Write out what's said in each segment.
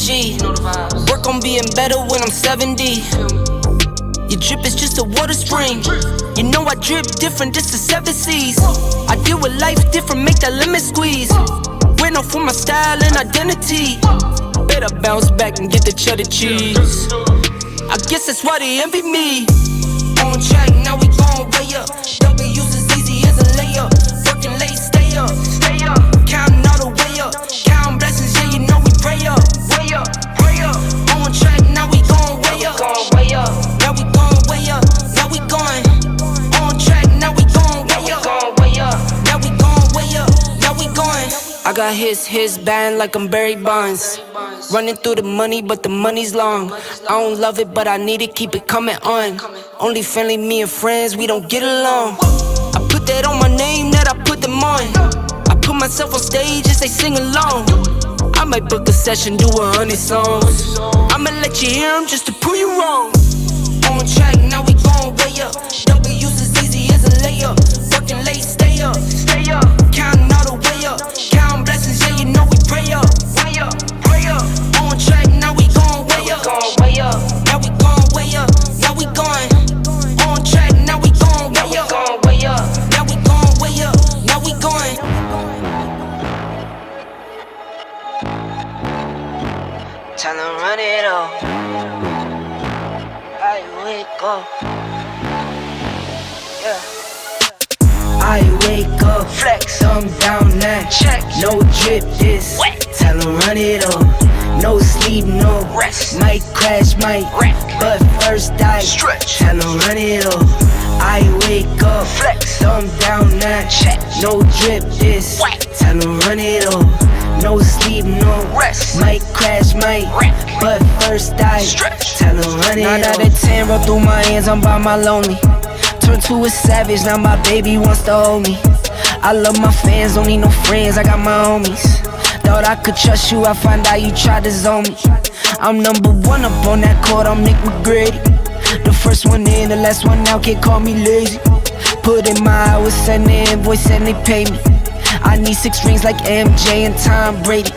energy. Work on being better when I'm 70. Your drip is just a water spring. You know I drip different, this the 7 seas. I deal with life different, make that lemon squeeze. Went off for my style and identity. Better bounce back and get the cheddar cheese. I guess that's why they envy me. On track, now we gon' way up. W's as easy as a layup. Working late, stay up. Counting all the way up. Counting blessings, yeah, you know we pray up. Way up, pray up. On track, now we gon' way up. Now we gon' way up. Now we going. On track, now we gon' way up. Now we gon' way up. Now we going. I got his band like I'm Barry Bonds. Running through the money, but the money's long. I don't love it, but I need it, keep it coming on. Only friendly, me and friends, we don't get along. I put that on my name, that I put them on. I put myself on stage as they sing along. I might book a session, do 100 songs. I'ma let you hear them just to prove you wrong. On track, now we gon' way up. W's as easy as a layup. Working late, stay up. Counting all the way up. Counting blessings, yeah, you know we pray up. Pray up. On track, now we gon' way up. Now we gon' way up. Now we going. On track, now we gon' way up. Now we gon' way up. Now we going. Time to run it up. I wake up. Yeah. I wake up, flex, thumb down now. Check, no drip, this wet. Tell 'em run it up. No sleep, no rest. Might crash, might wreck. But first I stretch. Tell 'em run it up. I wake up, flex, thumb down now. Check, no drip, this wet. Tell 'em run it up. No sleep, no rest. Might crash, might wreck. But first I stretch. Tell 'em run it up. 9 out of 10 roll through my hands, I'm by my lonely. Turned to a savage, now my baby wants to hold me. I love my fans, don't need no friends, I got my homies. Thought I could trust you, I find out you tried to zone me. I'm number 1 up on that court, I'm Nick McGrady. The first one in, the last one out, can't call me lazy. Put in my hours, send the invoice and they pay me. I need 6 rings like MJ and Tom Brady.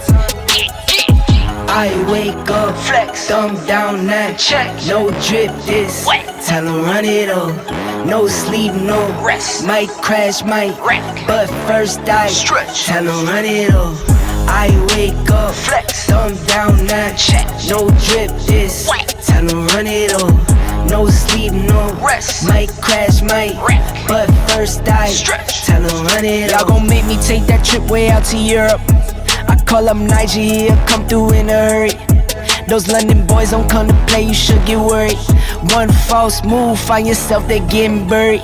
I wake up, flex, thumb down now. Check, no drip, this wet. Tell 'em run it up. No sleep, no rest. Might crash, might wreck. But first I stretch. Tell 'em run it up. I wake up, flex, thumb down now. Check, no drip, this wet. Tell 'em run it up. No sleep, no rest. Might crash, might wreck. But first I stretch. Tell 'em run it up. Y'all gon' make me take that trip way out to Europe. I call up Nigeria, come through in a hurry. Those London boys don't come to play, you should get worried. One false move, find yourself, they getting buried.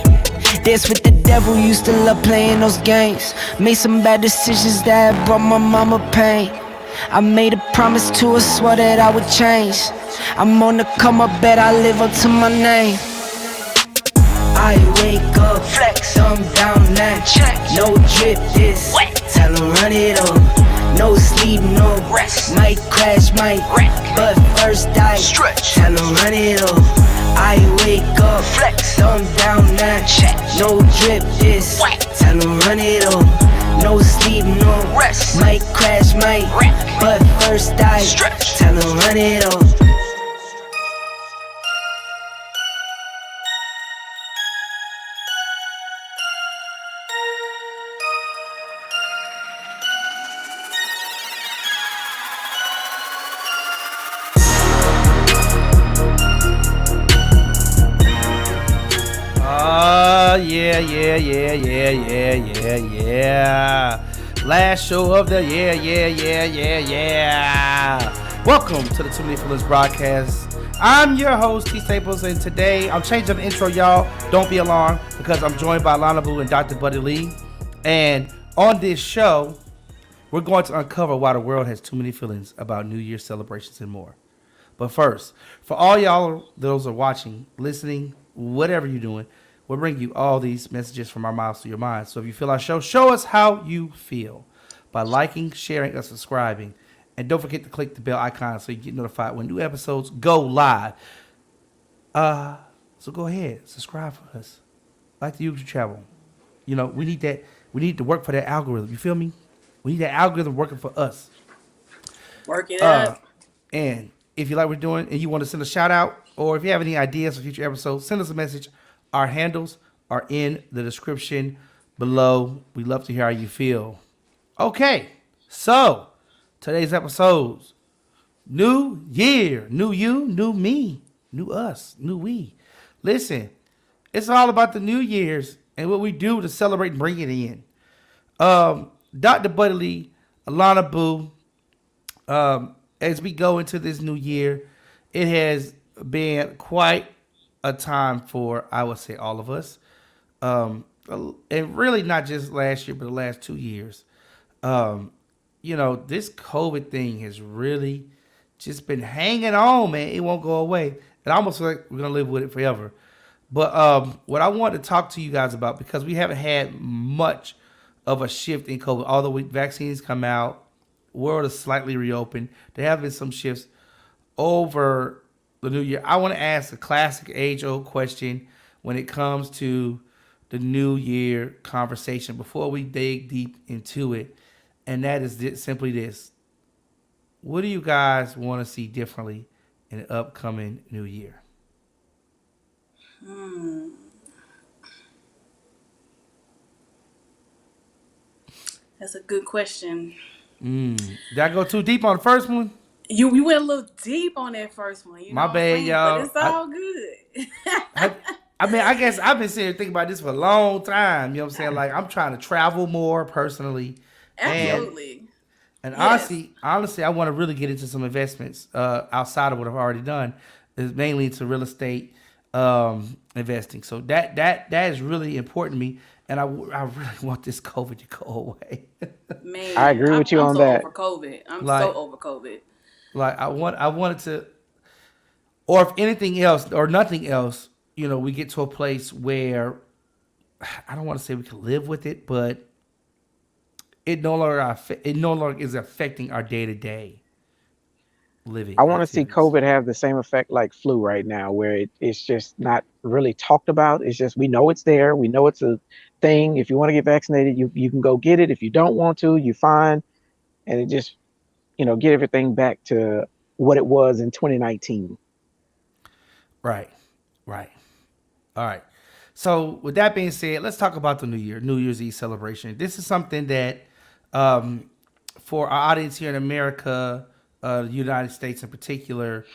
Dance with the devil, used to love playing those games. Made some bad decisions that brought my mama pain. I made a promise to her, swore that I would change. I'm on the come up, bet I live up to my name. I wake up, flex, thumb down now. Check, no drip, this wet. Tell 'em run it up. No sleep, no rest. Might crash, might wreck. But first I stretch. Tell 'em run it up. I wake up, flex, thumb down now. Check, no drip, this wet. Tell 'em run it up. No sleep, no rest. Might crash, might wreck. But first I stretch. Tell 'em run it up. Yeah. Last show of the yeah. Welcome to the Too Many Feelings broadcast. I'm your host, T Staples, and today I'm changing the intro, y'all. Don't be alarmed, because I'm joined by Alona Boo and Dr. Buddy Lee. And on this show, we're going to uncover why the world has too many feelings about New Year's celebrations and more. But first, for all y'all, those are watching, listening, whatever you're doing, we'll bring you all these messages from our mouths to your minds. So if you feel our show, show us how you feel by liking, sharing, and subscribing. And don't forget to click the bell icon so you get notified when new episodes go live. So go ahead, subscribe for us. Like the YouTube channel. You know, we need that. We need to work for that algorithm. You feel me? We need that algorithm working for us. Work it up. And if you like what we're doing and you want to send a shout out, or if you have any ideas for future episodes, send us a message. Our handles are in the description below. We love to hear how you feel. Okay, so today's episodes: New Year, new you, new me, new us, new we. Listen, it's all about the New Year's and what we do to celebrate and bring it in. Dr. Buddy Lee, Alona Boo, as we go into this new year, it has been quite a time for, I would say, all of us. And really not just last year, but the last 2 years. This COVID thing has really just been hanging on, man. It won't go away. And I almost feel like we're going to live with it forever. But what I want to talk to you guys about, because we haven't had much of a shift in COVID, although vaccines come out, world is slightly reopened. There have been some shifts over the new year. I want to ask a classic age-old question when it comes to the new year conversation before we dig deep into it. And that is simply this. What do you guys want to see differently in the upcoming new year? That's a good question. Did I go too deep on the first one? You went a little deep on that first one. You My know bad, y'all. But it's all good. I guess I've been sitting here thinking about this for a long time. You know what I'm saying? Like, I'm trying to travel more personally. Absolutely. And Yes. honestly, I want to really get into some investments outside of what I've already done. Is mainly into real estate investing. So that is really important to me. And I really want this COVID to go away. Man, I agree with you I'm on so that. over COVID. I'm Like- so over COVID. Like I wanted to, or if anything else or nothing else, we get to a place where I don't want to say we can live with it, but it no longer is affecting our day-to-day living. I want to see activities. COVID have the same effect like flu right now, where it's just not really talked about. It's just we know it's there. We know it's a thing. If you want to get vaccinated, you can go get it. If you don't want to, you fine. And it just, get everything back to what it was in 2019. Right. All right. So with that being said, let's talk about the New Year's Eve celebration. This is something that, for our audience here in America, the United States in particular,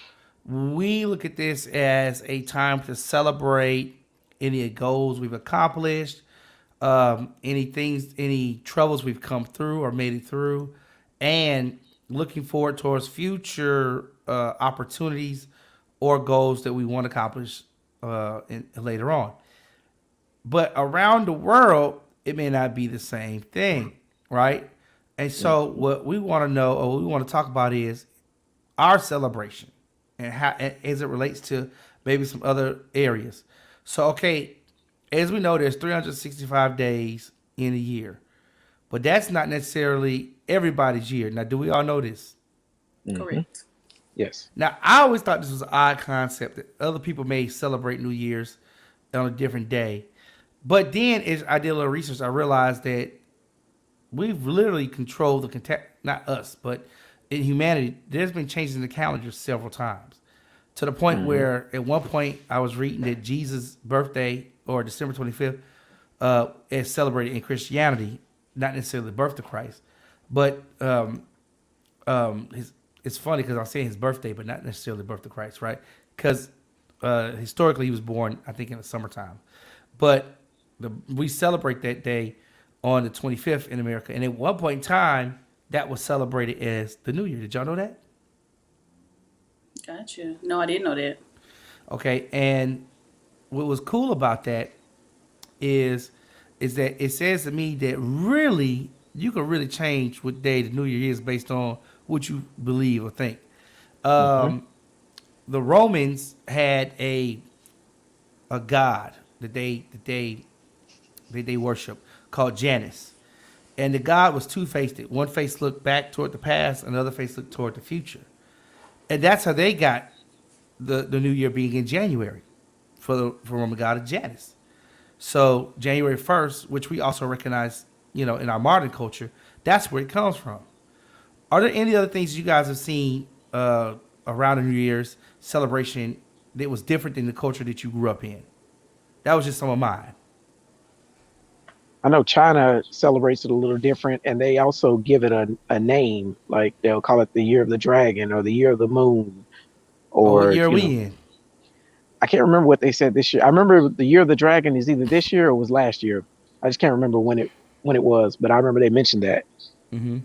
we look at this as a time to celebrate any goals we've accomplished, any troubles we've come through or made it through, and looking forward towards future opportunities or goals that we want to accomplish later on. But around the world, it may not be the same thing, right? And so what we want to know, or what we want to talk about, is our celebration and how, as it relates to maybe some other areas. So, okay, as we know, there's 365 days in a year, but that's not necessarily everybody's year. Now, do we all know this? Correct. Yes. Now, I always thought this was an odd concept that other people may celebrate New Year's on a different day. But then, as I did a little research, I realized that we've literally controlled not us, but in humanity, there's been changes in the calendar several times. To the point where, at one point, I was reading that Jesus' birthday, or December 25th, is celebrated in Christianity, not necessarily the birth of Christ. But it's funny because I'm saying his birthday, but not necessarily the birth of Christ, right? Because historically, he was born, I think, in the summertime. But we celebrate that day on the 25th in America. And at one point in time, that was celebrated as the New Year. Did y'all know that? Gotcha. No, I didn't know that. Okay, and what was cool about that is that it says to me that really, you can really change what day the New Year is based on what you believe or think. The Romans had a god that they worship called Janus. And the god was two-faced. One face looked back toward the past, another face looked toward the future. And that's how they got the New Year being in January for the Roman god of Janus. So January 1st, which we also recognize, in our modern culture, that's where it comes from. Are there any other things you guys have seen around the New Year's celebration that was different than the culture that you grew up in? That was just some of mine. I know China celebrates it a little different, and they also give it a name. Like they'll call it the Year of the Dragon or the Year of the Moon, Oh, what or year are we in? I can't remember what they said this year. I remember the Year of the Dragon is either this year or was last year. I just can't remember when it was, but I remember they mentioned that. Mm-hmm.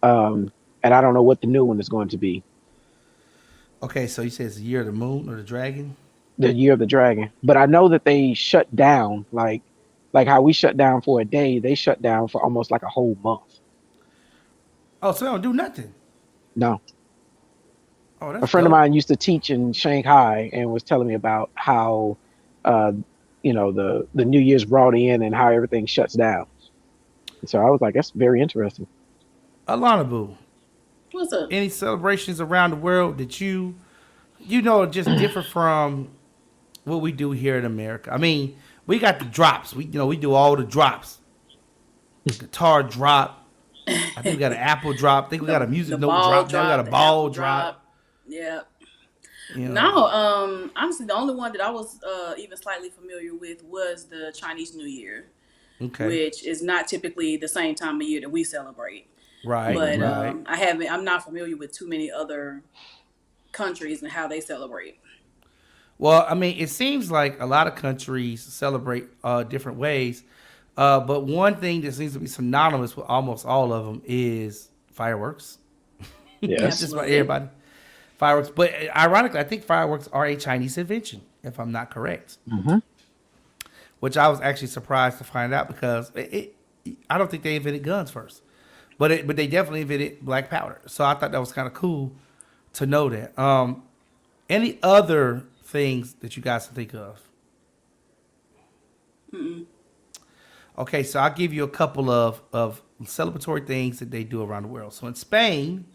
And I don't know what the new one is going to be. Okay, so you said it's the year of the moon or the dragon? The Year of the Dragon, but I know that they shut down like how we shut down for a day. They shut down for almost like a whole month. Oh, so they don't do nothing. No, Oh, a that's friend of dope. mine used to teach in Shanghai and was telling me about how, uh, the New Year's brought in and how everything shuts down. And so I was like, that's very interesting. Alona Boo, What's up? any celebrations around the world that just differ from what we do here in America? I mean, we got the drops. We do all the drops. Guitar drop. I think we got an apple drop. I think we got a music The note ball drop. Now we got a the ball apple drop. Yeah. You know. No, honestly, the only one that I was even slightly familiar with was the Chinese New Year, Okay. which is not typically the same time of year that we celebrate. Right. But Right. I'm not familiar with too many other countries and how they celebrate. Well, I mean, it seems like a lot of countries celebrate different ways, but one thing that seems to be synonymous with almost all of them is fireworks. Yes. Just about Absolutely. everybody. Fireworks, but ironically, I think fireworks are a Chinese invention, if I'm not correct. Hmm. Which I was actually surprised to find out because I don't think they invented guns first, but they definitely invented black powder. So I thought that was kind of cool to know that. Any other things that you guys can think of? Okay, so I'll give you a couple of celebratory things that they do around the world. So in Spain,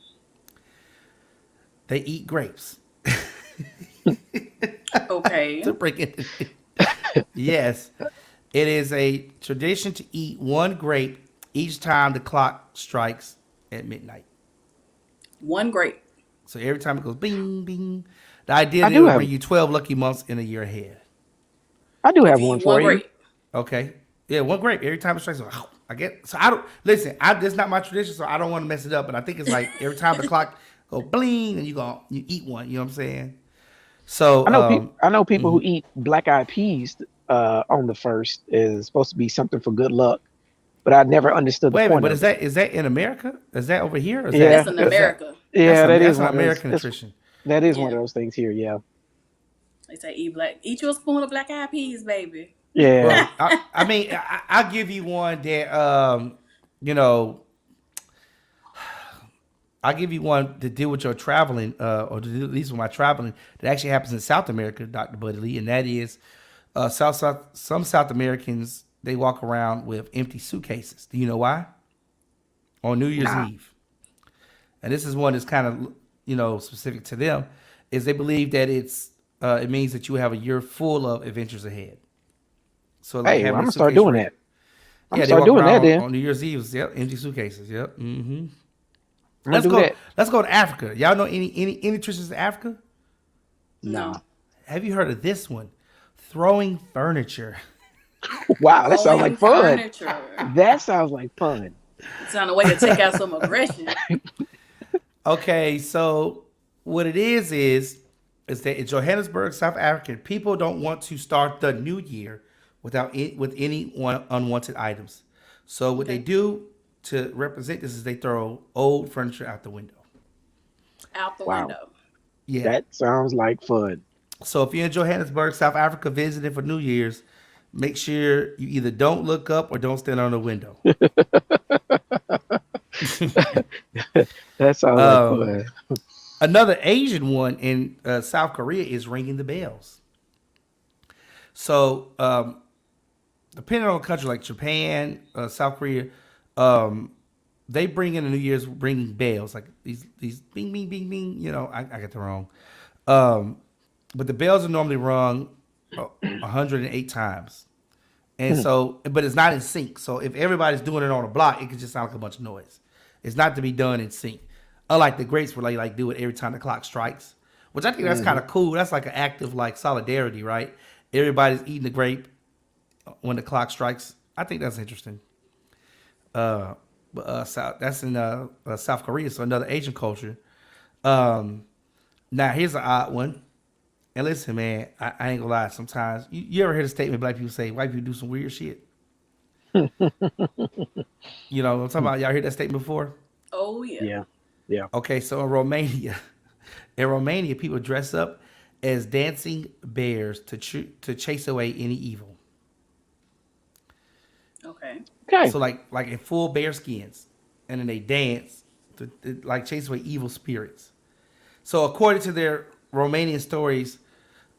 they eat grapes. Okay. To break it. Yes, it is a tradition to eat one grape each time the clock strikes at midnight. One grape. So every time it goes bing, bing. The idea I that it do will have bring you 12 lucky months in a year ahead. I do have You one eat for one you. grape. Okay. Yeah, one grape. Every time it strikes, I get. So I don't listen. This is not my tradition, so I don't want to mess it up. But I think it's like every time the clock go bling, and you eat one. You know what I'm saying? So I know people who eat black eyed peas on the first is supposed to be something for good luck, but I never understood the wait a minute. point But of it. is that in America? Is that over here? Or is Yeah, That's in America. Yeah, that's an one of those. American nutrition. That is one Yeah. of those things here. Yeah, They say eat you a spoon of black eyed peas, baby. yeah. Well, I mean, I'll give you one that you know. I'll give you one to deal with your traveling, or to deal at least with my traveling, that actually happens in South America, Dr. Buddy Lee, and that is some South Americans, they walk around with empty suitcases. Do you know why? On New Year's Eve. And this is one that's kind of, specific to them, is they believe that it means that you have a year full of adventures ahead. So like Hey, well, having I'm a gonna start suitcase doing ready. that. I'm Yeah, gonna they start walk doing that around then. on New Year's Eve. Yep, empty suitcases. Yep. Mm-hmm. I'm gonna do that. Let's go to Africa. Y'all know any traditions in Africa? No. Have you heard of this one? Throwing furniture. Wow, that sounds like fun. Furniture. That sounds like fun. It's on a way to take out some aggression. Okay, so what it is that in Johannesburg, South Africa, people don't want to start the new year with any unwanted items. So what they do to represent this is they throw old furniture out the window. Out the Wow. window. Yeah. That sounds like fun. So if you're in Johannesburg, South Africa, visiting for New Year's, make sure you either don't look up or don't stand on the window. That sounds like fun. Another Asian one in South Korea is ringing the bells. So depending on the country, like Japan, South Korea, they bring in the New Year's ringing bells, like these bing, bing, bing, bing. I got that wrong. But the bells are normally rung 108 times. And so, but it's not in sync. So if everybody's doing it on a block, it could just sound like a bunch of noise. It's not to be done in sync. Unlike the grapes where they like do it every time the clock strikes, which I think that's kind of cool. That's like an act of like solidarity, right? Everybody's eating the grape when the clock strikes. I think that's interesting. That's in South Korea, so another Asian culture. Now here's an odd one. And listen, man, I ain't gonna lie. Sometimes you ever heard a statement black people say white people do some weird shit? You know what I'm talking about? Y'all heard that statement before? Oh yeah. Yeah. Yeah. Okay, so in Romania, people dress up as dancing bears to chase away any evil. Okay. Okay. So like in full bear skins, and then they dance to like chase away evil spirits. So according to their Romanian stories,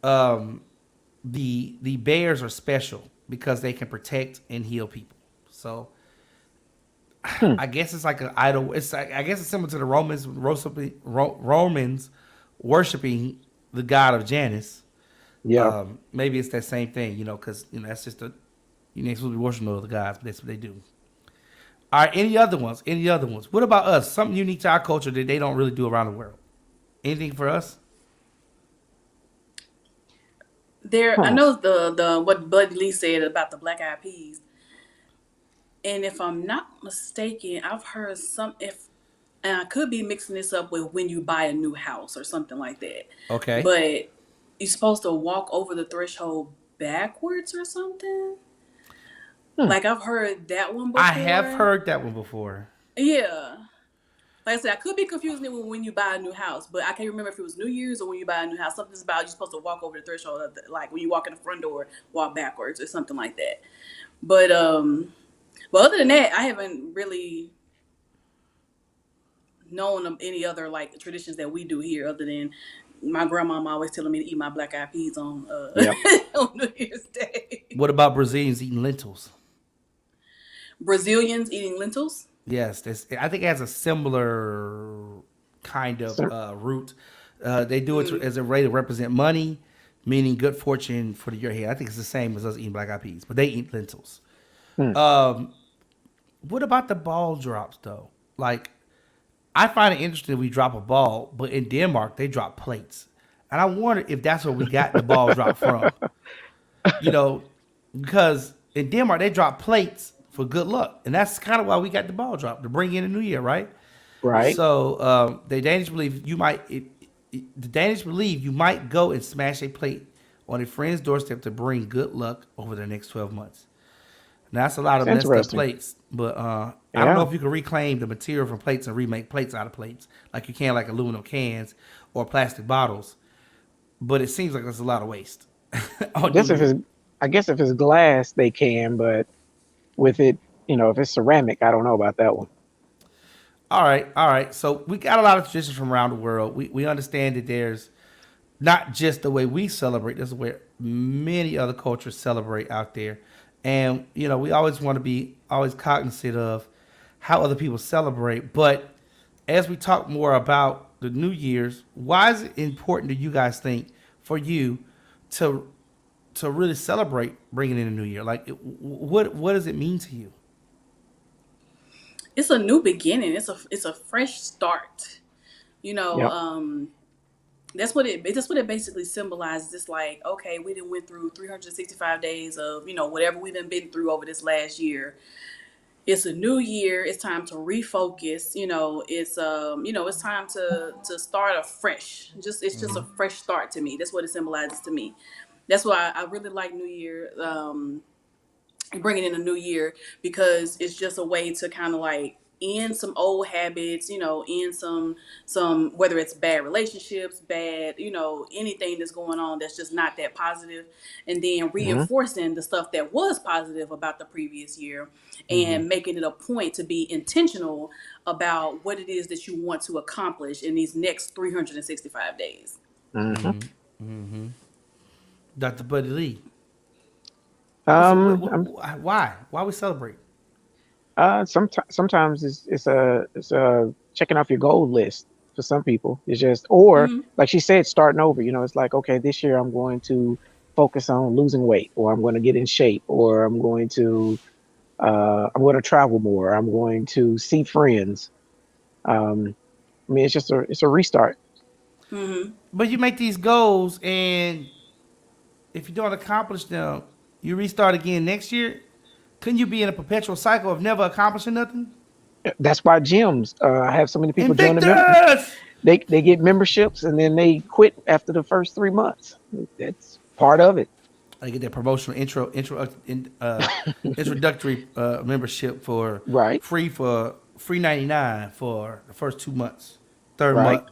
the bears are special because they can protect and heal people. So I guess it's like an idol. I guess it's similar to the Romans worshiping the god of Janus. Yeah. Maybe it's that same thing, because that's just you ain't supposed to be worshiping other gods, but that's what they do. All right, any other ones? What about us? Something unique to our culture that they don't really do around the world. Anything for us? I know the what Buddy Lee said about the black eyed peas, and if I'm not mistaken, I've heard and I could be mixing this up with when you buy a new house or something like that. Okay. But you're supposed to walk over the threshold backwards or something. Like I've heard that one before. I have heard that one before. Yeah. Like I said, I could be confusing it with when you buy a new house, but I can't remember if it was New Year's or when you buy a new house. Something's about you're supposed to walk over the threshold, like when you walk in the front door, walk backwards or something like that. But other than that, I haven't really known of any other like traditions that we do here, other than my grandmama always telling me to eat my black eyed peas on on New Year's Day. What about Brazilians eating lentils? Brazilians eating lentils? Yes, I think it has a similar kind of root. They do it as a way to represent money, meaning good fortune for the year ahead. I think it's the same as us eating black eyed peas, but they eat lentils. What about the ball drops, though? Like, I find it interesting we drop a ball, but in Denmark, they drop plates. And I wonder if that's where we got the ball drop from. Because in Denmark, they drop plates for good luck. And that's kind of why we got the ball drop, to bring in a new year, right? Right. So the Danish believe you might go and smash a plate on a friend's doorstep to bring good luck over the next 12 months. Now, that's a lot of messed up plates, but I don't know if you can reclaim the material from plates and remake plates out of plates like you can like aluminum cans or plastic bottles. But it seems like there's a lot of waste. I guess if it's glass, they can, but with it, if it's ceramic, I don't know about that one. All right. So we got a lot of traditions from around the world. We understand that there's not just the way we celebrate, there's the way many other cultures celebrate out there. And, we always want to be always cognizant of how other people celebrate. But as we talk more about the New Year's, why is it important, do you guys think, for you to really celebrate bringing in a new year? Like, what does it mean to you? It's a new beginning. It's a fresh start. That's what it basically symbolizes. It's like, okay, we done went through 365 days of, whatever we've been through over this last year. It's a new year. It's time to refocus. It's time to start afresh. It's just a fresh start to me. That's what it symbolizes to me. That's why I really like New Year, bringing in a new year, because it's just a way to kind of like end some old habits, end some whether it's bad relationships, bad, anything that's going on that's just not that positive, and then reinforcing the stuff that was positive about the previous year, and making it a point to be intentional about what it is that you want to accomplish in these next 365 days. Dr. Buddy Lee. Why we celebrate? Sometimes it's a checking off your goal list for some people. It's just, or like she said, starting over. It's like, okay, this year I'm going to focus on losing weight, or I'm going to get in shape, or I'm going to travel more. I'm going to see friends. I mean, it's a restart. Mm-hmm. But you make these goals, and if you don't accomplish them, you restart again next year. Couldn't you be in a perpetual cycle of never accomplishing nothing? That's why gyms have so many people join Invictus. they get memberships and then they quit after the first 3 months. That's part of it. I get that promotional introductory membership Right. for free 99 for the first 2 months. Third Right. month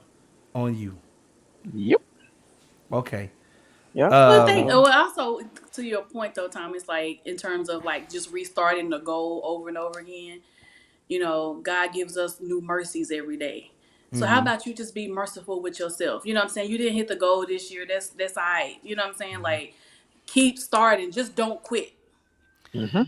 on you. Yep. Okay. Yep. Well, Um, well, also to your point though, Tom, it's like in terms of like just restarting the goal over and over again. God gives us new mercies every day. So how about you just be merciful with yourself? You know what I'm saying? You didn't hit the goal this year. That's all right. You know what I'm saying? Like keep starting. Just don't quit. Hmm.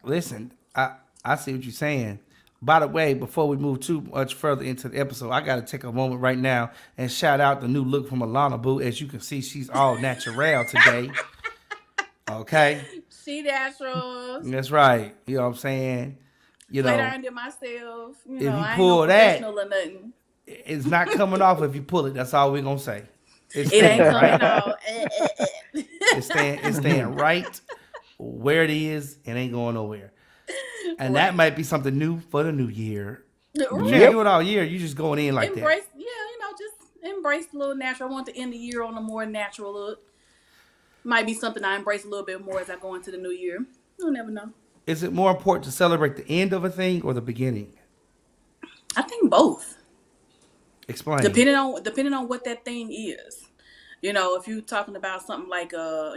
listen, I see what you're saying. By the way, before we move too much further into the episode, I got to take a moment right now and shout out the new look from Alona Boo. As you can see, she's all natural today. Okay, She naturals. that's right. You know what I'm saying? You Later know, I did myself. if you I ain't no pull that, professional or nothing. it's not coming off if you pull it. That's all we're gonna say. It's It ain't staying coming right. out. It's staying right where it is and ain't going nowhere. And that Right. might be something new for the new year. But you ain't Right. do it all year. You just going in like that. Embrace, yeah, just embrace a little natural. I want to end the year on a more natural look. Might be something I embrace a little bit more as I go into the new year. You'll never know. Is it more important to celebrate the end of a thing or the beginning? I think both, Explain. depending on what that thing is. If you're talking about something like a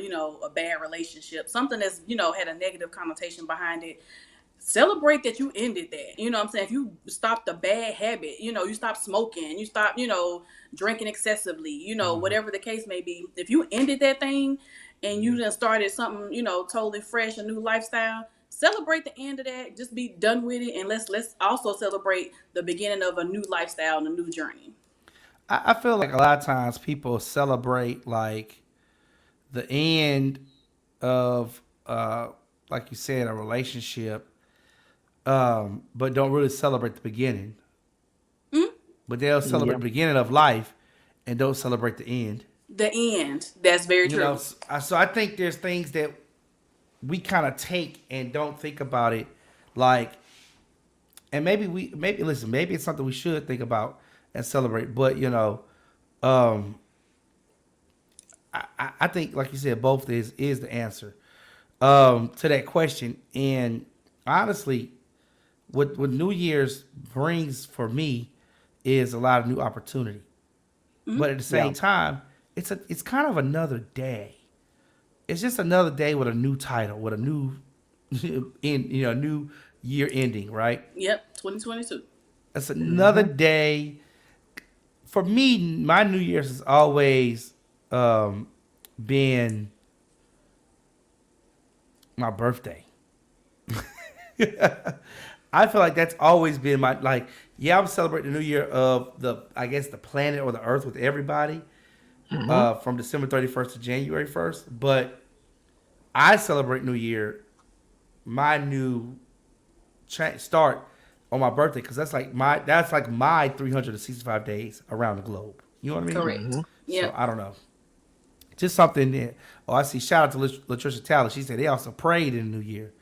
bad relationship, something that's had a negative connotation behind it, celebrate that you ended that. You know what I'm saying? If you stopped a bad habit, you stop smoking, you stop, drinking excessively, whatever the case may be. If you ended that thing and you then started something, totally fresh, a new lifestyle, celebrate the end of that. Just be done with it, and let's also celebrate the beginning of a new lifestyle and a new journey. I feel like a lot of times people celebrate like the end of, like you said, a relationship, but don't really celebrate the beginning. Mm? But they'll celebrate Yeah. the beginning of life and don't celebrate the end. The end. That's very You true. know, so I think there's things that we kind of take and don't think about it, like, and maybe listen, maybe it's something we should think about and celebrate. But um, I think, like you said, both is the answer to that question. And honestly, what New Year's brings for me is a lot of new opportunity. But at the Yeah. same time, it's kind of another day. It's just another day with a new title, with a new new year ending, right? Yep, 2022. It's another day. For me, my New Year's has always been my birthday. I feel like that's always been my, like, yeah, I'm celebrating the new year of the planet or the earth with everybody from December 31st to January 1st, but I celebrate New Year, my new start on my birthday, because that's like my 365 days around the globe. You know what I mean? Correct. So Yeah. I don't know. Just something that. Oh, I see. Shout out to Latricia Taylor. She said they also prayed in the new year.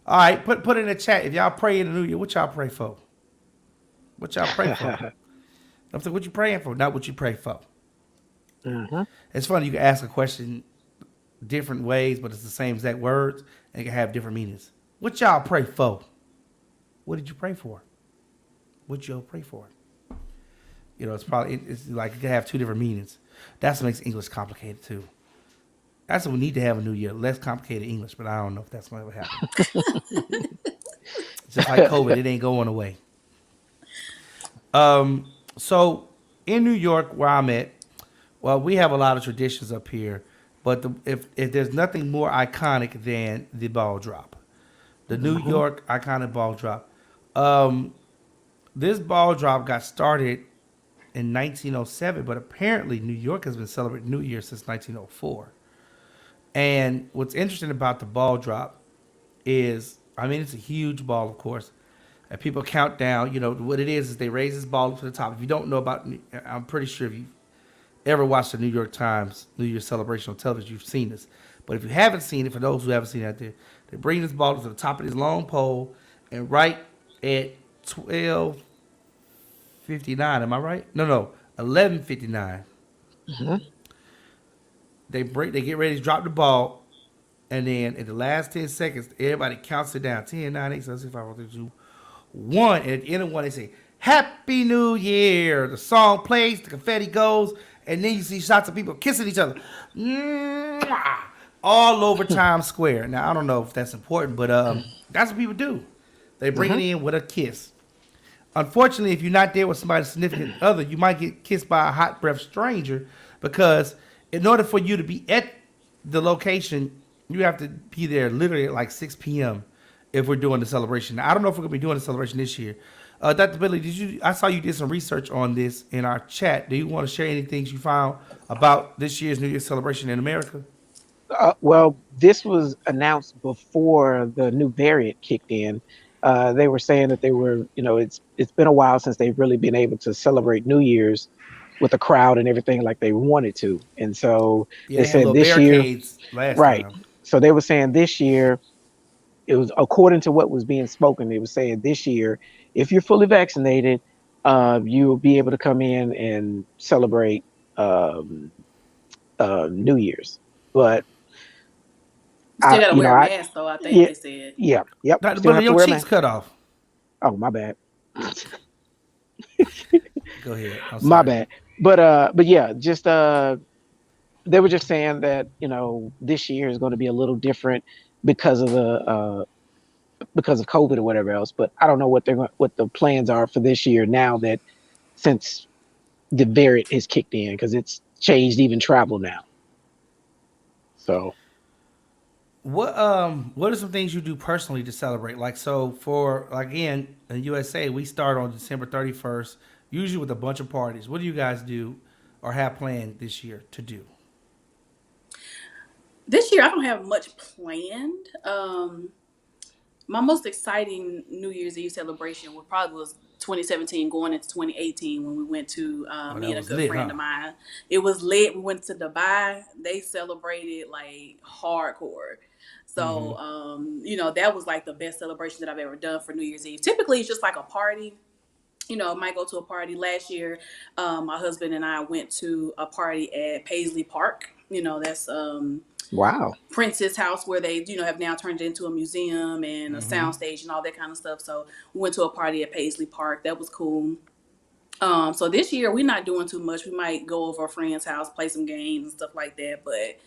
All right, put in the chat if y'all pray in the new year. What y'all pray for? What y'all pray for? I'm saying, what you praying for, not what you pray for. Hmm. It's funny, you can ask a question different ways, but it's the same exact words, and it can have different meanings. What y'all pray for? What did you pray for? What y'all pray for? It's like it can have two different meanings. That's what makes English complicated too. That's what we need to have a new year. Less complicated English, but I don't know if that's going to happen. Just like COVID, it ain't going away. So in New York, where I'm at, well, we have a lot of traditions up here, but if there's nothing more iconic than the ball drop, the New York iconic ball drop. This ball drop got started in 1907, but apparently New York has been celebrating New Year since 1904. And what's interesting about the ball drop is, I mean, it's a huge ball, of course, and people count down. You know what it is they raise this ball to the top. If you don't know about, I'm pretty sure if you ever watched the New York Times New Year's celebration on television, you've seen this. But if you haven't seen it, for those who haven't seen it out there, they bring this ball to the top of this long pole, and right at 12:59, am I right? No, 11:59. They get ready to drop the ball, and then in the last 10 seconds, everybody counts it down: 10, 9, 8, 7, 6, 5, 4, 3, 2, 1. And at the end of one, they say, "Happy New Year." The song plays, the confetti goes, and then you see shots of people kissing each other. Mwah! All over Times Square. Now, I don't know if that's important, but that's what people do. They bring it in with a kiss. Unfortunately, if you're not there with somebody's significant other, you might get kissed by a hot breath stranger, because in order for you to be at the location, you have to be there literally at like 6 p.m. if we're doing the celebration. Now, I don't know if we're going to be doing the celebration this year. Dr. Billy, I saw you did some research on this in our chat. Do you want to share any things you found about this year's New Year's celebration in America? Well, this was announced before the new variant kicked in. They were saying that they were, it's been a while since they've really been able to celebrate New Year's with a crowd and everything like they wanted to. And so they said this year, right. Time. So they were saying this year, it was according to what was being spoken. They were saying this year, if you're fully vaccinated, you'll be able to come in and celebrate New Year's. But still gotta wear a mask, though. I think they said. Yeah, yep. Dr. Billy, your cheeks cut off. Oh, my bad. Go ahead. My bad. But yeah, just they were just saying that this year is going to be a little different because of COVID or whatever else. But I don't know what the plans are for this year now that since the variant has kicked in, because it's changed even travel now. So. What are some things you do personally to celebrate? Like, so for, again, in USA, we start on December 31st, usually with a bunch of parties. What do you guys do or have planned this year to do? This year, I don't have much planned. My most exciting New Year's Eve celebration was 2017 going into 2018 when we went to me and a good friend of mine. It was lit. We went to Dubai. They celebrated like hardcore. So, that was like the best celebration that I've ever done for New Year's Eve. Typically, it's just like a party. Might go to a party. Last year, my husband and I went to a party at Paisley Park. That's wow. Prince's house, where they, have now turned it into a museum and a soundstage and all that kind of stuff. So we went to a party at Paisley Park. That was cool. So this year we're not doing too much. We might go over a friend's house, play some games and stuff like that. But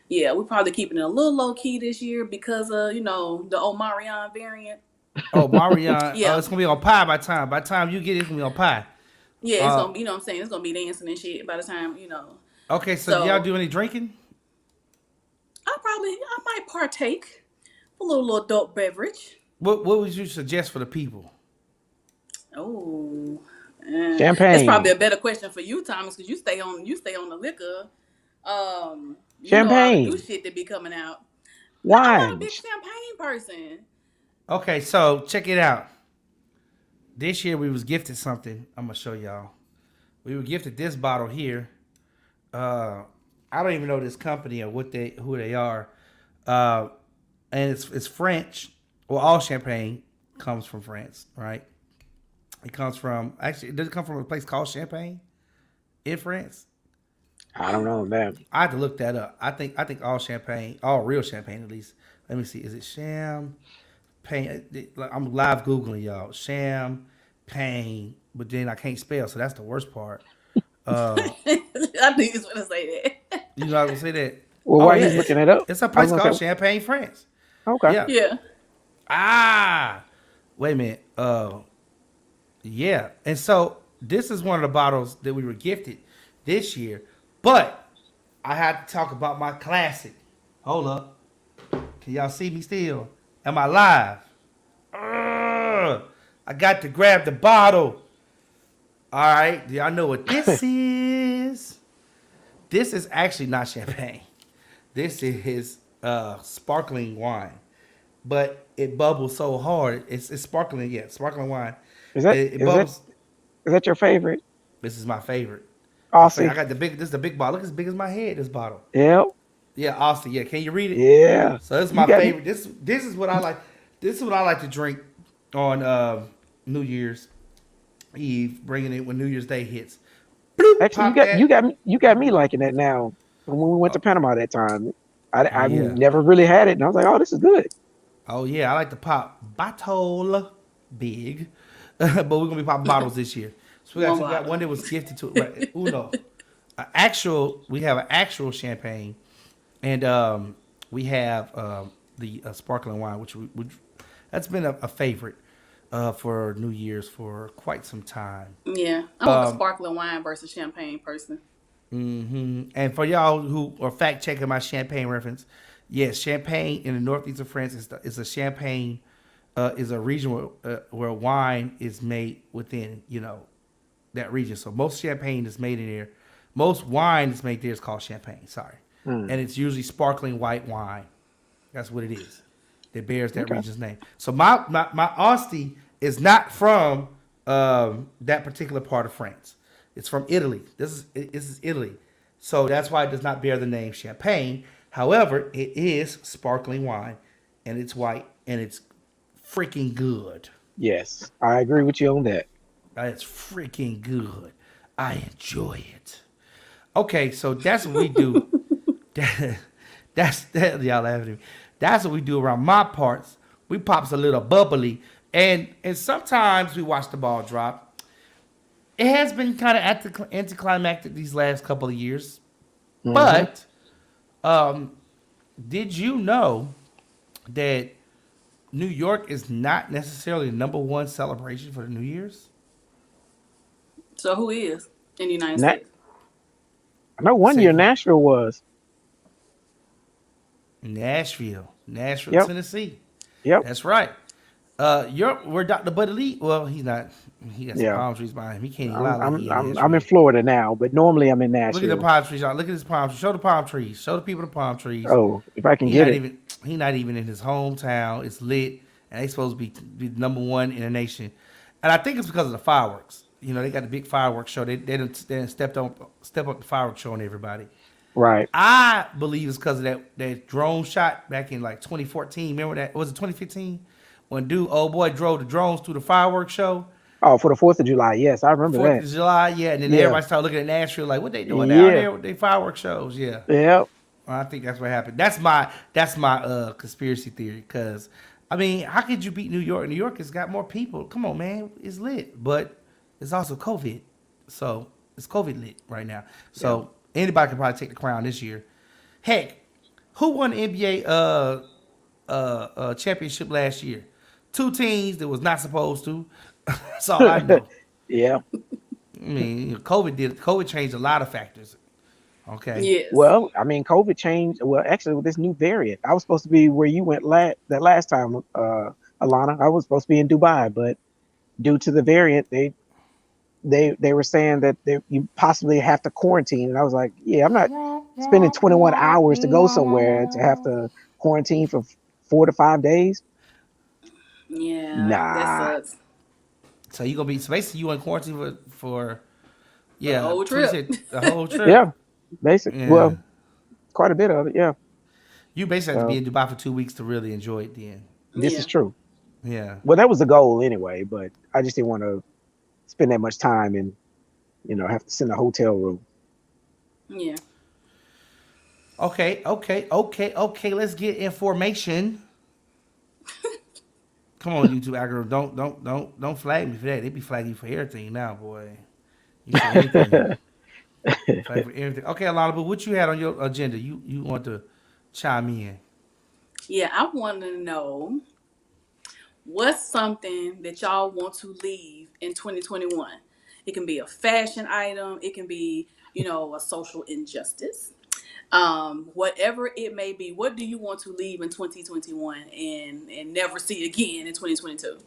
yeah, we're probably keeping it a little low key this year because of, the Omarion variant. Oh, Marion. Yeah. It's going to be on pie by the time you get it, it's going to be on pie. Yeah, it's going to be, what I'm saying? It's going to be dancing and shit by the time, Okay, so do y'all do any drinking? I might partake a little adult beverage. What would you suggest for the people? Oh, champagne. That's probably a better question for you, Thomas, because you stay on the liquor. Champagne. New shit that be coming out. Why? I'm not a big champagne person. Okay, so check it out. This year we was gifted something. I'm gonna show y'all. We were gifted this bottle here. I don't even know this company or who they are, and it's French. Well, all champagne comes from France, right? It comes from does it come from a place called Champagne in France? I don't know that. I have to look that up. I think all champagne, all real champagne at least. Let me see. Is it Champagne? I'm live Googling y'all. Champagne, but then I can't spell, so that's the worst part. I knew you was going to say that. You know I was going to say that? Well, why are you looking it up? It's a place called Champagne, France. Okay. Yeah. Wait a minute. Yeah. And so this is one of the bottles that we were gifted this year. But I had to talk about my classic. Hold up. Can y'all see me still? Am I live? I got to grab the bottle. All right. Do y'all know what this is? This is actually not champagne. This is sparkling wine. but it bubbles so hard. It's sparkling, yeah, sparkling wine. Is that It is that bubbles. is that your favorite? This is my favorite. My favorite. I Aussie. got the big. This is the big bottle. Look as big as my head. This bottle. Yep. Yeah, Austin. Yeah, can you read it? Yeah. So this is You my got me. favorite. This is what I like. This is what I like to drink on New Year's Eve, bringing it when New Year's Day hits. Bloop, Actually, pop that. you got me liking that now. When we went to Panama that time, Oh I yeah. never really had it, and I was like, oh, this is good. Oh yeah. I like to pop bottle big, but we're gonna be popping bottles this year. So One we got bottle. one that was gifted to right, Uno. We have an actual champagne, and we have the sparkling wine, which that's been a favorite for New Year's for quite some time. Yeah, I'm a sparkling wine versus champagne person. And for y'all who are fact checking my champagne reference, yes, Champagne in the northeast of France is a champagne is a region where wine is made within that region. So most champagne is made in there. Most wine is made there is called champagne. Sorry, and it's usually sparkling white wine. That's what it is. That bears that Okay. region's name. So my Asti is not from that particular part of France. It's from Italy. This is Italy. So that's why it does not bear the name champagne. However, it is sparkling wine, and it's white, and it's freaking good. Yes, I agree with you on that. It's freaking good. I enjoy it. Okay, so that's what we do. That y'all laughing at me. That's what we do around my parts. We pops a little bubbly, and sometimes we watch the ball drop. It has been kind of anticlimactic these last couple of years, but did you know that New York is not necessarily the number one celebration for the New Year's? So who is in the United Na- States? I know one Say year Nashville was. Nashville, Yep. Tennessee. Yep. That's right. Where Dr. Buddy Lee? Well, he's not. He got some Yeah. palm trees behind him. He can't even lie like he in I'm in Nashville. Florida now, but normally I'm in Look at the Nashville. palm trees, y'all. Look at his palm trees. Show the palm trees. Show the people the palm trees. Oh, if I can He get not it. even. He not even in his hometown. It's lit, and they supposed to be number one in the nation. And I think it's because of the fireworks. They got the big fireworks show. They didn't step up the fireworks show on everybody. Right. I believe it's because of that drone shot back in like 2014. Remember that? Was it 2015? When old boy drove the drones through the fireworks show. Oh, for the 4th of July. Yes, I remember 4th that. of July, yeah. And then Yeah. everybody started looking at Nashville like, what they doing down Yeah. there with their fireworks shows? Yeah. Yep. Well, I think that's what happened. That's my conspiracy theory. Because, I mean, how could you beat New York? New York has got more people. Come on, man. It's lit. But it's also COVID. So it's COVID lit right now. So anybody can probably take the crown this year. Heck, who won the NBA championship last year? 2 teams that was not supposed to. That's all I know. Yeah. I mean, COVID changed a lot of factors. Okay. Yes. Well, I mean, COVID changed. Well, actually, with this new variant, I was supposed to be where you went that last time, Alana. I was supposed to be in Dubai, but due to the variant, they were saying that you possibly have to quarantine, and I was like, yeah, I'm not spending 21 hours to go somewhere to have to quarantine for 4 to 5 days. Yeah, Nah. that sucks. So you gonna be basically you in quarantine for The whole trip. The whole trip. Yeah, basically. Yeah. Well, quite a bit of it. Yeah, You basically have to so be in Dubai for 2 weeks to really enjoy it. Then. this Yeah. is true. Yeah. Well, that was the goal anyway, but I just didn't want to spend that much time and have to sit in a hotel room. Yeah. Okay. Let's get information. Come on, YouTube algorithm. Don't flag me for that. They be flagging you for everything now, boy. You say anything. Flag for everything. Okay, Alona Boo, what you had on your agenda? You want to chime in? Yeah, I want to know what's something that y'all want to leave in 2021. It can be a fashion item. It can be, a social injustice. Whatever it may be, what do you want to leave in 2021 and never see again in 2022?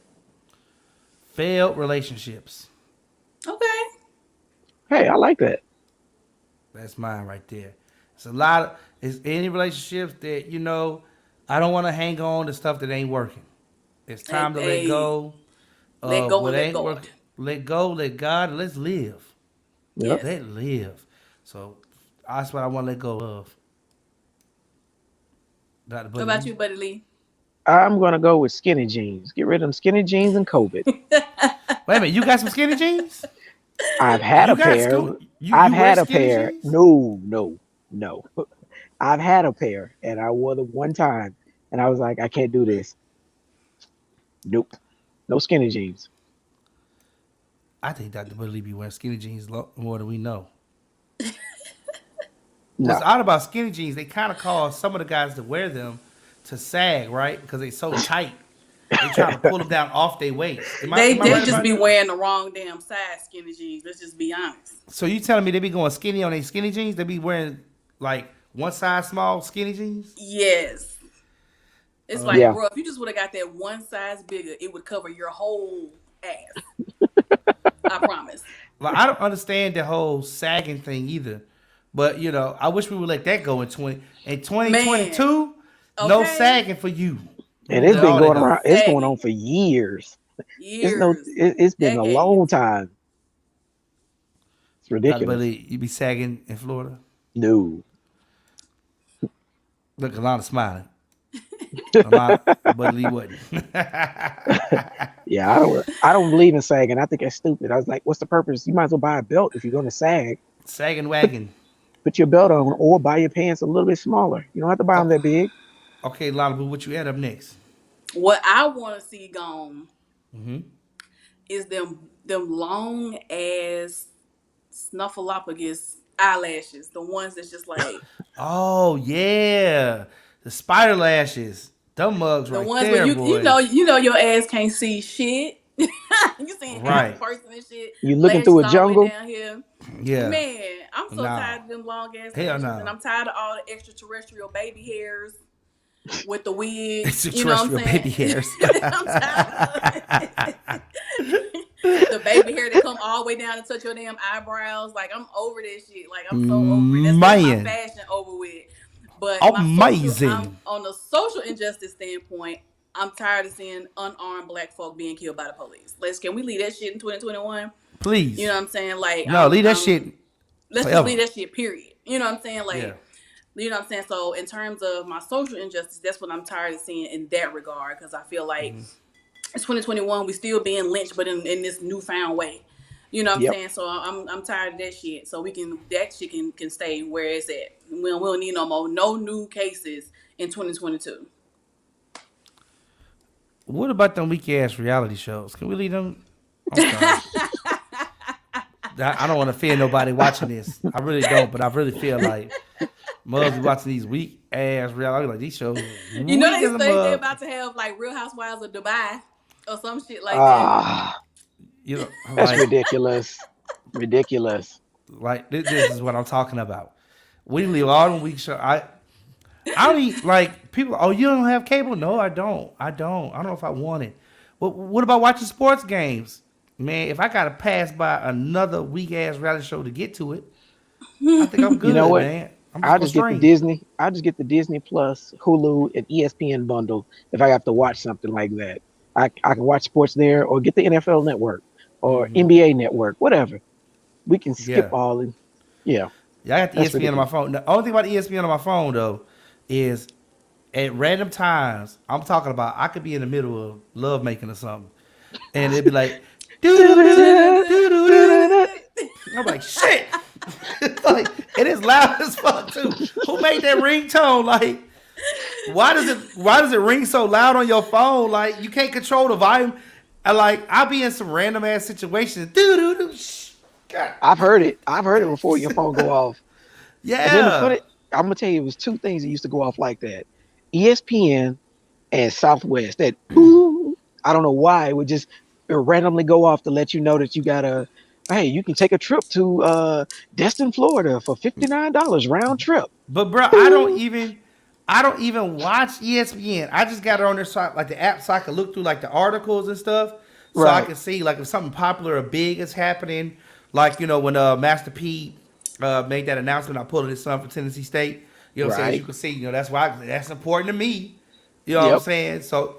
Failed relationships. Okay. Hey, I like that. That's mine right there. It's a lot of it's any relationships that I don't want to hang on to stuff that ain't working. It's time to let go. Let go what and let ain't God. working. Let go, let God, let's live. Yep. Let live. So that's what I want to let go of. Dr. What Buddy about Lee. you, Buddy Lee? I'm gonna go with skinny jeans. Get rid of them skinny jeans and COVID. Wait a minute, you got some skinny jeans? I've had You a got pair. school? I've You wear had a skinny pair. jeans? No, no, no. I've had a pair, and I wore them one time, and I was like, I can't do this. Nope, no skinny jeans. I think Dr. Buddy Lee be wearing skinny jeans more than we know. What's No. odd about skinny jeans, they kind of cause some of the guys that wear them to sag, right? Because they so tight. They try to pull them down off their waist. They Am I right just about be that? wearing the wrong damn size skinny jeans. Let's just be honest. So you telling me they be going skinny on their skinny jeans? They be wearing like one size small skinny jeans? Yes. It's like, Yeah. bro, if you just would have got that one size bigger, it would cover your whole ass. I promise. Like I don't understand the whole sagging thing either. But you know, I wish we would let that go in 2022. No Okay. sagging for you. And it's Let been all that going go. around. It's going Sagging. on for years. Years. It's been a Decades. long time. It's Dr. ridiculous. Buddy, you be sagging in Florida? No. Look, Alana smiling. Alana, Buddy Lee wasn't. Yeah, I don't believe in sagging. I think that's stupid. I was like, what's the purpose? You might as well buy a belt if you're going to sag. Sagging wagon. Put your belt on or buy your pants a little bit smaller. You don't have to buy them that big. Okay, Alana, Boo, what you had up next? What I want to see gone Mm-hmm. is them long ass snuffleupagus eyelashes. The ones that's just like Oh yeah, the spider lashes. Them mugs the right ones there, where boy. you know your ass can't see shit. You see half Right. a person and shit. You looking through a lashes all the way jungle? down here. Yeah. Man, I'm so Nah. tired of them long ass Hell lashes, no. and I'm tired of all the extraterrestrial baby hairs with the wigs. You know what I'm Extraterrestrial saying? baby hairs. I'm tired of the baby hair that come all the way down and touch your damn eyebrows. Like I'm over that shit. Like I'm so over it. That's my Man. fashion over with. But Amazing. on the social injustice standpoint, I'm tired of seeing unarmed black folk being killed by the police. Can we leave that shit in 2021? Please. You know what I'm saying? Like No, leave that shit. Let's forever. just leave that shit. Period. You know what I'm saying? Like. Yeah. You know what I'm saying? So in terms of my social injustice, that's what I'm tired of seeing in that regard. Because I feel like it's 2021, we still being lynched, but in this newfound way. You know what I'm Yep. saying? So I'm tired of that shit. So that shit can stay where it's at. We don't need no new cases in 2022. What about them weak ass reality shows? Can we leave them? I'm sorry. I don't want to offend nobody watching this. I really don't, but I really feel like mothers be watching these weak ass reality like these shows. You know weak as a they're mug. about to have like Real Housewives of Dubai or some shit like that. Ah, You know, that's like, ridiculous. Ridiculous. like this is what I'm talking about. We leave all them weak shows. I don't eat like people. Oh, you don't have cable? No, I don't. I don't know if I want it. What about watching sports games? Man, if I gotta pass by another weak ass reality show to get to it, I think I'm good, You know what? man. I'm I'll just get the stream. Disney. I'll just get the Disney Plus, Hulu, and ESPN bundle if I have to watch something like that. I can watch sports there, or get the NFL Network or NBA Network, whatever. We can skip Yeah. all and yeah. Yeah, I got the That's ESPN on my phone. The only thing about ESPN on my phone though is at random times I'm talking about I could be in the middle of love making or something, and it'd be like, I'm like, shit. Like, it is loud as fuck too. Who made that ringtone? Like, why does it ring so loud on your phone? Like, you can't control the volume. And like, I'll be in some random ass situations. God. I've heard it. I've heard it before your phone go off. And then Yeah. I'm gonna tell you, it was two things that used to go off like that: ESPN and Southwest. That I don't know why it would just randomly go off to let you know that hey, you can take a trip to Destin, Florida for $59 round trip. But bro, I don't even watch ESPN. I just got it on their site, like the app, so I can look through like the articles and stuff, so I Right. can see like if something popular or big is happening. Like, you know, when Master P made that announcement, I pulled his son for Tennessee State. You know what I'm saying? Right. You can see, you know, that's important to me. You know what I'm Yep. saying? So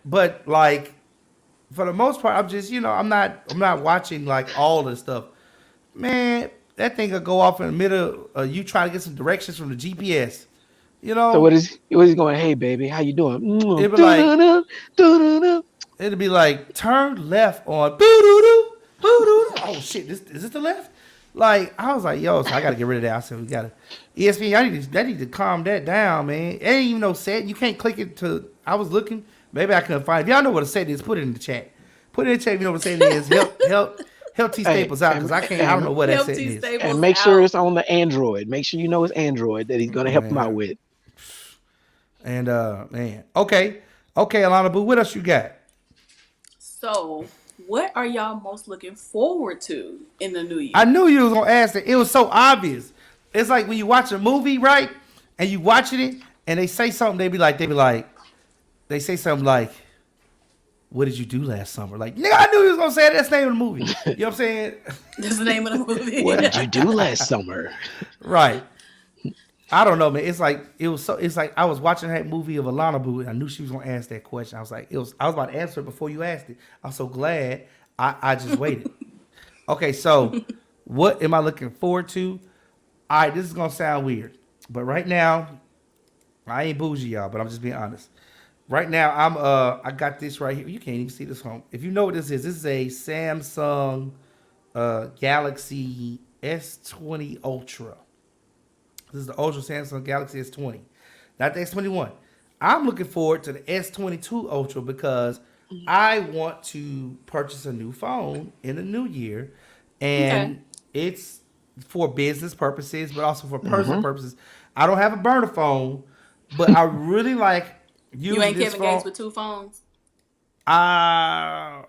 but like for the most part, I'm just I'm not watching like all this stuff. Man, that thing could go off in the middle of you trying to get some directions from the GPS. You So know, what is going? Hey, baby, how you doing? it'd be like Doo-doo-doo, doo-doo-doo. it'd be like turn left on boo doo doo boo doo. Oh shit, is this the left? Like I was like, yo, so I gotta get rid of that. I said we gotta ESPN. I need to calm that down, man. It ain't even no set. You can't click it to. I was looking. Maybe I couldn't find it. If y'all know what a setting is, put it in the chat. Put it in the chat if you know what a setting is. Help T Hey, Staples out because I can't. I don't know what that Help setting T is. Staples and make sure out. it's on the Android. Make sure you know it's Android that he's gonna help him out Man. with. And man. Okay. Alona Boo, what else you got? So, what are y'all most looking forward to in the new year? I knew you was gonna ask that. It was so obvious. It's like when you watch a movie, right? And you watching it, and they say something. They say something like, "What did you do last summer?" Like, nigga, I knew you was gonna say that. That's the name of the movie. You know what I'm saying? That's the name of the movie. What did you do last summer? Right. I don't know, man. It's like I was watching that movie of Alona Boo, and I knew she was gonna ask that question. I was about to answer it before you asked it. I'm so glad I just waited. Okay, so what am I looking forward to? All right, this is gonna sound weird, but right now, I ain't bougie, y'all, but I'm just being honest. Right now, I got this right here. You can't even see this home. If you know what this is a Samsung Galaxy S20 Ultra. This is the Ultra Samsung Galaxy S20, not the S21. I'm looking forward to the S22 Ultra because I want to purchase a new phone in the new year, and it's for business purposes, but also for personal purposes. I don't have a burner phone, but I really like using You ain't this Kevin phone. Gates with two phones? Uh,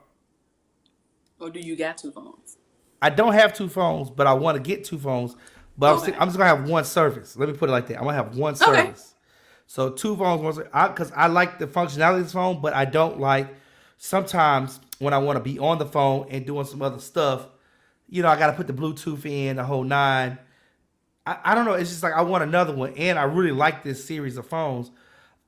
Or do you got two phones? I don't have two phones, but I want to get two phones. But Okay. I'm just gonna have one service. Let me put it like that. I'm gonna have one Okay. service. So two phones, because I like the functionality of this phone, but I don't like sometimes when I want to be on the phone and doing some other stuff. I got to put the Bluetooth in the whole nine. I don't know. It's just like I want another one, and I really like this series of phones.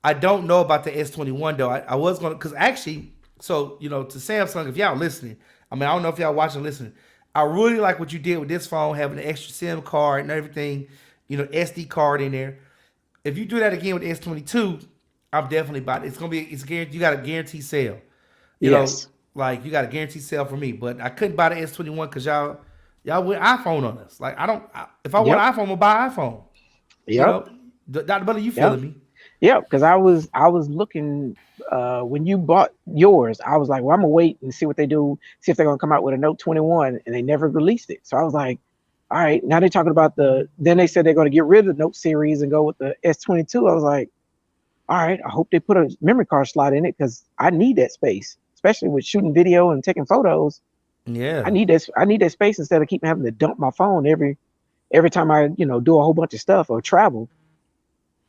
I don't know about the S21 though. I was gonna because actually, so to Samsung, if y'all listening, I mean I don't know if y'all watching or listening. I really like what you did with this phone, having the extra SIM card and everything, SD card in there. If you do that again with the S22, I'm definitely about it. It's guaranteed. You got a guaranteed sale. Yes. Like you got a guaranteed sale for me. But I couldn't buy the S21 because y'all went iPhone on us. Like if I want an iPhone, I'll buy an iPhone. Yep. Dr. Butler, you Yep. feeling me? Yeah, because I was looking when you bought yours. I was like, well, I'm gonna wait and see what they do, see if they're gonna come out with a Note 21, and they never released it. So I was like, all right, now they're talking about then they said they're gonna get rid of the Note series and go with the S22. I was like, all right, I hope they put a memory card slot in it because I need that space, especially with shooting video and taking photos. Yeah. I need that space instead of keep having to dump my phone every time I do a whole bunch of stuff or travel.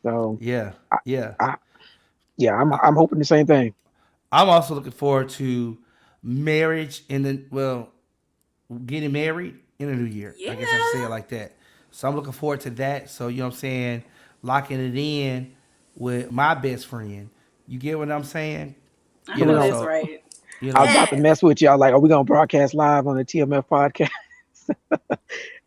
So Yeah. I, Yeah. I'm hoping the same thing. I'm also looking forward to marriage getting married in the new year. I guess I should say it like that. So I'm looking forward to that. So you know what I'm saying, locking it in with my best friend. You get what I'm saying? I know that's right. I was about to mess with y'all. Like, are we gonna broadcast live on the TMF podcast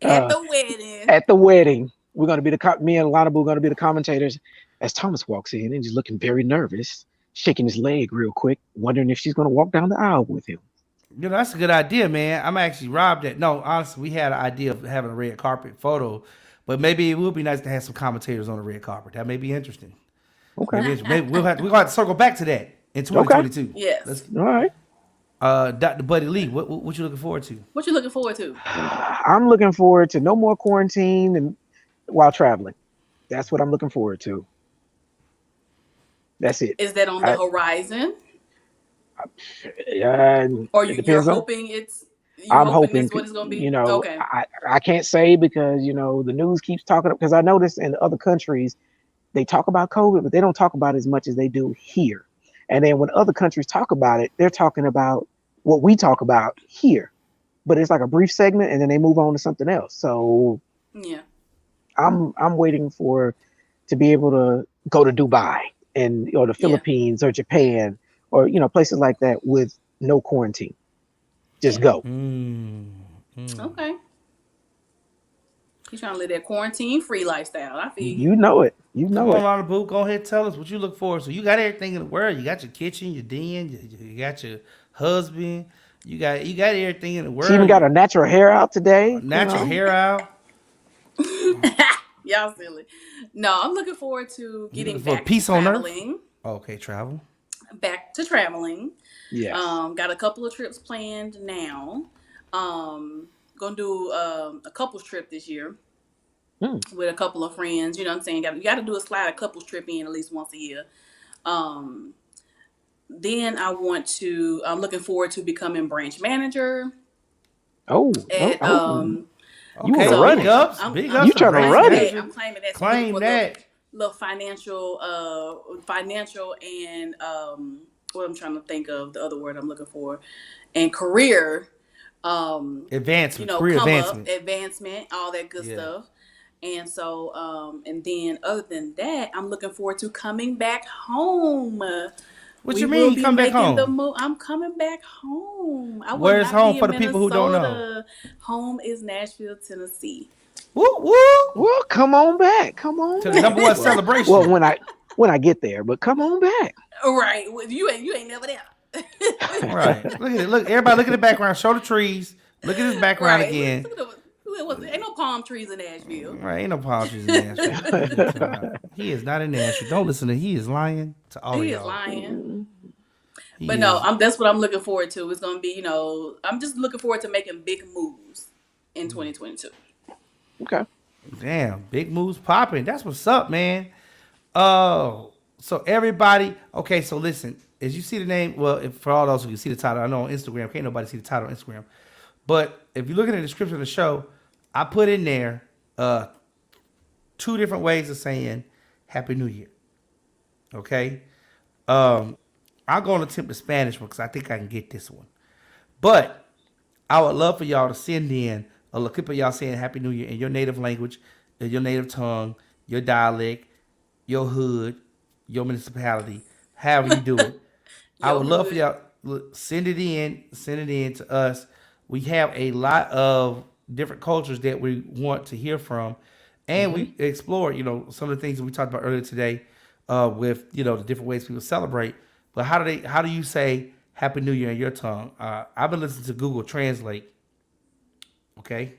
At the wedding? At the wedding, we're gonna be me and Alona Boo are gonna be the commentators as Thomas walks in and he's looking very nervous, shaking his leg real quick, wondering if she's gonna walk down the aisle with him. That's a good idea, man. I'm actually robbed that. No, honestly, we had an idea of having a red carpet photo, but maybe it would be nice to have some commentators on the red carpet. That may be interesting. Okay. Maybe we're gonna have to circle back to that in 2022. Okay. Yes. All right. Dr. Buddy Lee, what you looking forward to? What you looking forward to? I'm looking forward to no more quarantine and while traveling. That's what I'm looking forward to. That's it. Is that on the horizon? Or you're hoping I'm hoping that's what it's going to be? Okay. I can't say because, the news keeps talking, because I noticed in other countries, they talk about COVID, but they don't talk about it as much as they do here. And then when other countries talk about it, they're talking about what we talk about here. But it's like a brief segment and then they move on to something else. So yeah, I'm waiting to be able to go to Dubai and or the Yeah. Philippines or Japan or places like that with no quarantine. Just Yeah. go. Okay. He's trying to live that quarantine free lifestyle. I feel you. You know it. You Come know on, it. Alona Boo, go ahead, tell us what you look for. So you got everything in the world. You got your kitchen, your den, you got your husband. You got everything in the She even world. got her natural hair out today. Natural hair out. Y'all silly. No, I'm looking forward to You looking getting for back to peace on earth? traveling. Okay, travel. Back to traveling. Yes. Got a couple of trips planned now. Gonna do a couples trip this year Hmm. with a couple of friends. You know what I'm saying? You got to do a slide a couples trip in at least once a year. Um, then I'm looking forward to becoming branch manager Oh, oh, at oh. You want Okay, to so run big it? ups. I'm Big I'm ups You to trying to branch run it? claiming that. manager. I'm claiming that. So I'm looking Claim for a that. little financial and what I'm trying to think of the other word I'm looking for, and career, Advancement, career come up, advancement. advancement, all that good Yeah. stuff. And so, and then other than that, I'm looking forward to coming back home. What We you will mean you be come back making the home? move. I'm coming back home. I will Where's not home be for in the people who don't know? Minnesota. Home is Nashville, Tennessee. Woo woo. Well, come on back. Come on To the number back. one Well, celebration. when I get there, but come on back. Right. Well, you ain't never there. Right. Look at it. Look, everybody look at the background. Show the trees. Look at this background Right. again. Ain't no palm trees in Nashville. Right, ain't no palm trees in Nashville. What are you talking about? He is not in Nashville. Don't listen to him. He is lying to all of He is y'all. lying. He But no, is. that's what I'm looking forward to. It's gonna be, I'm just looking forward to making big moves in 2022. Okay. Damn, big moves popping. That's what's up, man. Oh, so everybody. Okay, so listen. As you see the name, well, for all those who can see the title, I know on Instagram, can't nobody see the title on Instagram. But if you look at the description of the show, I put in there two different ways of saying Happy New Year. Okay? I'm going to attempt the Spanish one because I think I can get this one. But I would love for y'all to send in a little clip of y'all saying Happy New Year in your native language, in your native tongue, your dialect, your hood, your municipality, however you do it. I would love for y'all send it in to us. We have a lot of different cultures that we want to hear from, and we explore, some of the things that we talked about earlier today, with the different ways people celebrate. But how do you say Happy New Year in your tongue? I've been listening to Google Translate. Okay,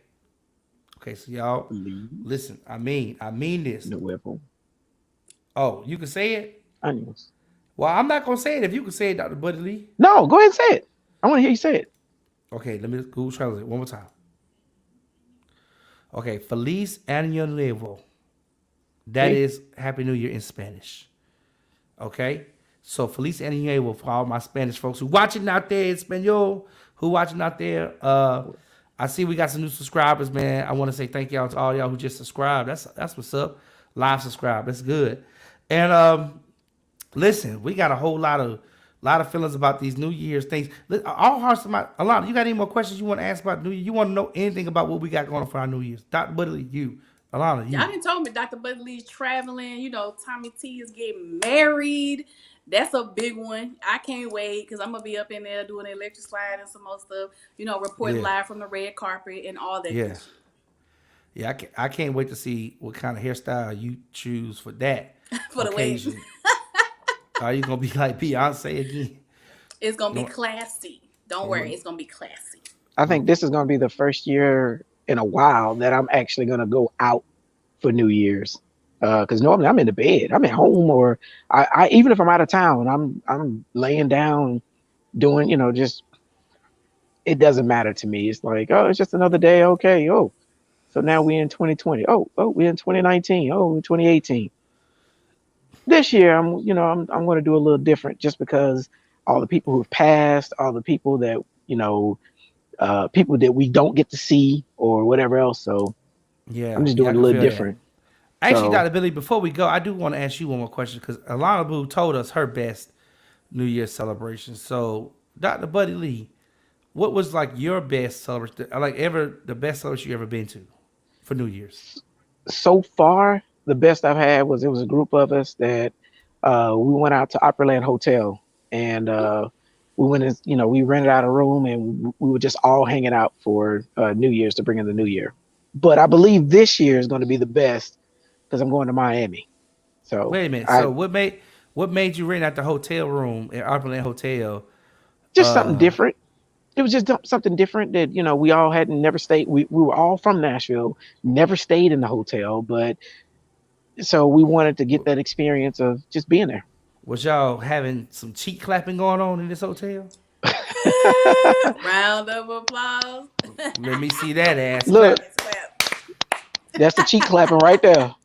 so y'all Feliz, listen. I mean this. nuevo, Oh, you can say it. años. Well, I'm not gonna say it if you can say it, Dr. Buddy Lee. No, go ahead and say it. I want to hear you say it. Okay, let me Google Translate one more time. Okay, Feliz Año Nuevo. That is Happy New Year in Spanish. Okay, so Feliz Año Nuevo for all my Spanish folks who watching out there in Espanol, who watching out there. I see we got some new subscribers, man. I want to say thank y'all to all y'all who just subscribed. That's what's up. Live subscribe. That's good. And listen, we got a whole lot of feelings about these New Year's things. All hearts and minds. Alona, you got any more questions you want to ask about New Year? You want to know anything about what we got going on for our New Year's? Dr. Budley, you. Alona, you. Y'all didn't told me Dr. Buddy Lee's traveling. Tommy T is getting married. That's a big one. I can't wait because I'm gonna be up in there doing the electric slide and some more stuff. Reporting live from the red carpet and all that. Yeah. Yeah, I can't wait to see what kind of hairstyle you choose for that For the occasion. wedding. Are you gonna be like Beyonce again? It's gonna be classy. Don't worry, it's gonna be classy. I think this is going to be the first year in a while that I'm actually going to go out for New Year's. Because normally I'm in the bed, I'm at home, or I even if I'm out of town, I'm laying down doing, just it doesn't matter to me. It's like, oh, it's just another day. Okay. Oh, so now we're in 2020. Oh, we're in 2019. Oh, in 2018. This year, I'm going to do a little different just because all the people who've passed, all the people that, people that we don't get to see or whatever else. So Yeah, I'm just I doing a can little feel that. different. Actually, So- Dr. Billy, before we go, I do want to ask you one more question because Alona Boo told us her best New Year's celebration. So, Dr. Buddy Lee, what was like your best celebration, the best celebration you ever been to for New Year's? So far, the best I've had was it was a group of us that We went out to Opryland Hotel, and we went in, we rented out a room, and we were just all hanging out for New Year's to bring in the new year. But I believe this year is going to be the best because I'm going to Miami. So Wait a minute. I So what made you rent out the hotel room at Upperland Hotel? just something Uh, different. It was just something different that we all hadn't never stayed. We were all from Nashville, never stayed in the hotel, but so we wanted to get that experience of just being there. was y'all having some cheek clapping going on in this hotel? Round of applause. Let me see that ass Look, clap. that's the cheek clapping right there.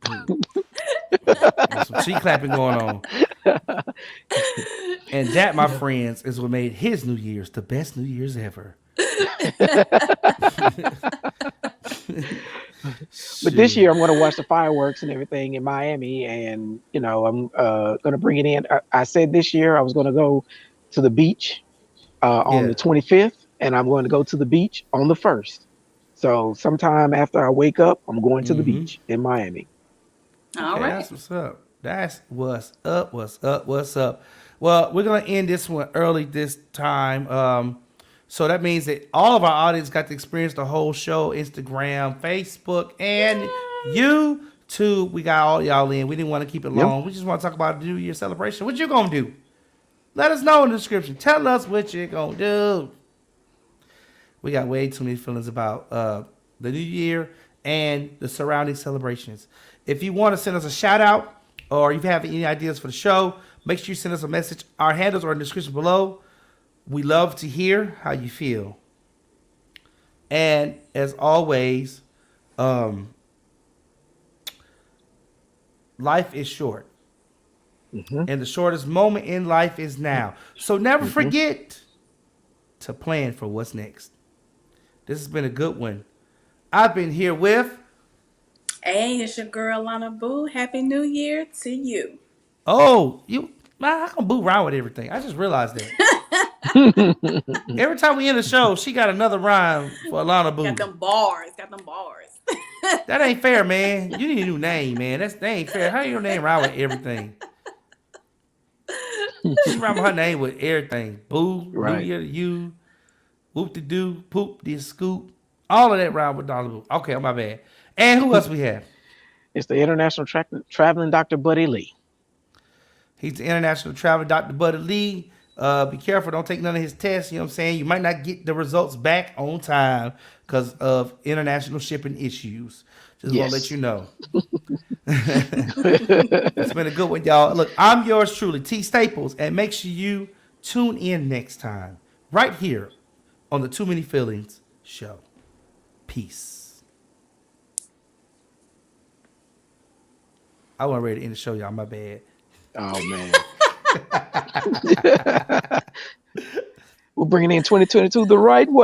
There's some cheek clapping going on. And that, my friends, is what made his New Year's the best New Year's ever. But this year I'm going to watch the fireworks and everything in Miami, and I'm going to bring it in. I said this year I was going to go to the beach on Yeah. the 25th, and I'm going to go to the beach on the 1st. So sometime after I wake up, I'm going to the beach in Miami. All Okay, right. that's what's up. That's what's up. What's up? What's up? Well, we're gonna end this one early this time. So that means that all of our audience got to experience the whole show, Instagram, Facebook, and YouTube. We got all y'all in. We didn't want to keep it long. We just want to talk about the New Year celebration. What you gonna do? Let us know in the description. Tell us what you gonna do. We got way too many feelings about the New Year and the surrounding celebrations. If you want to send us a shout out or if you have any ideas for the show, make sure you send us a message. Our handles are in the description below. We love to hear how you feel. And as always, life is short. And the shortest moment in life is now. So never forget to plan for what's next. This has been a good one. I've been here with... Hey, it's your girl, Alona Boo. Happy New Year to you. Oh, man, I can boo around with everything. I just realized that. Every time we end the show, she got another rhyme for Alona Boo. Got them bars. That ain't fair, man. You need a new name, man. That ain't fair. How your name rhyme with everything? She rhyme her name with everything. Boo, Right. New Year to you, whoop de doo, poop de scoop. All of that rhyme with Alona Boo. Okay, my bad. And who else we have? It's the international traveling Dr. Buddy Lee. He's the international traveler, Dr. Buddy Lee. Be careful. Don't take none of his tests. You know what I'm saying? You might not get the results back on time because of international shipping issues. Just want to let you know. It's been a good one, y'all. Look, I'm yours truly, T Staples. And make sure you tune in next time right here on the Too Many Feelings show. Peace. I wasn't ready to end the show, y'all. My bad. Oh, man. We're bringing in 2022 the right way.